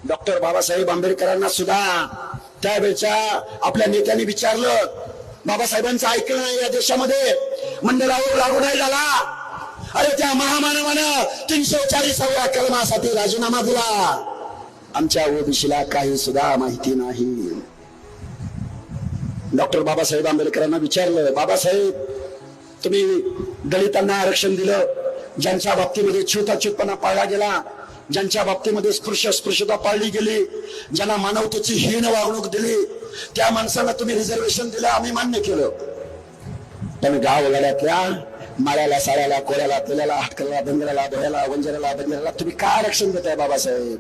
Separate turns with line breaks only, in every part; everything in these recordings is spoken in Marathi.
डॉक्टर बाबासाहेब आंबेडकरांना सुद्धा त्यावेळच्या आपल्या नेत्यांनी विचारलं, बाबासाहेबांचं ऐकलं नाही या देशामध्ये, मंडळावर लागू नाही झाला. अरे त्या महामानवानं 340व्या कलमासाठी राजीनामा दिला. आमच्या ओबीसीला काही सुद्धा माहिती नाही. डॉक्टर बाबासाहेब आंबेडकरांना विचारलं, बाबासाहेब तुम्ही दलितांना आरक्षण दिलं, ज्यांच्या बाबतीमध्ये छूताछूतपणा पाळला गेला, ज्यांच्या बाबतीमध्ये स्पृश्यता पाळली गेली, ज्यांना मानवतेची हीन वागणूक दिली, त्या माणसांना तुम्ही रिझर्वेशन दिलं, आम्ही मान्य केलं. पण गावगाड्यातल्या माळ्याला, साड्याला, कोऱ्याला, तेल्याला, हाटकऱ्याला, बंदराला, धोळ्याला, वंजराला, बंजाराला तुम्ही का आरक्षण देताय बाबासाहेब?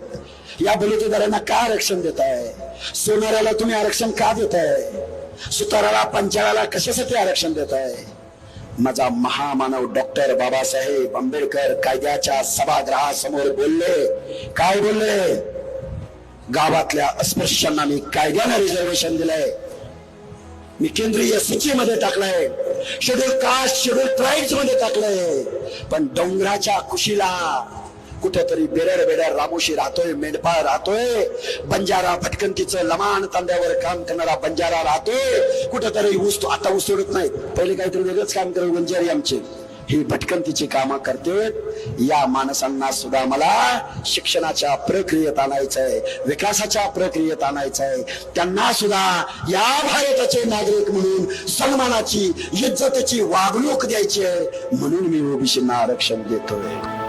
या बलुतेदारांना का आरक्षण देताय? सोनाऱ्याला तुम्ही आरक्षण का देताय? सुताराला, पंचाळाला कशासाठी आरक्षण देताय? माझा महामानव डॉक्टर बाबासाहेब आंबेडकर कायद्याच्या सभागृहासमोर बोलले. काय बोलले? गावातल्या अस्पृश्यांना मी कायद्याने रिझर्वेशन दिलंय, मी केंद्रीय सूचीमध्ये टाकलंय, शेड्यूल कास्ट, शेड्यूल ट्राईब्स मध्ये टाकलंय. पण डोंगराच्या कुशीला कुठेतरी बेडर रामोशी राहतोय, मेंढपाळ राहतोय, बंजारा भटकंतीचं लमान तांब्यावर काम करणारा बंजारा राहतोय, कुठेतरी ऊस, आता ऊस सोडत नाही, पहिले काहीतरी वेगळंच काम करत बंजारी आमचे, ही भटकंतीची कामं करते. या माणसांना सुद्धा मला शिक्षणाच्या प्रक्रियेत आणायचंय, विकासाच्या प्रक्रियेत आणायचंय. त्यांना सुद्धा या भारताचे नागरिक म्हणून सन्मानाची, इज्जतीची वागणूक द्यायची आहे. म्हणून मी ओबीसींना आरक्षण देतोय.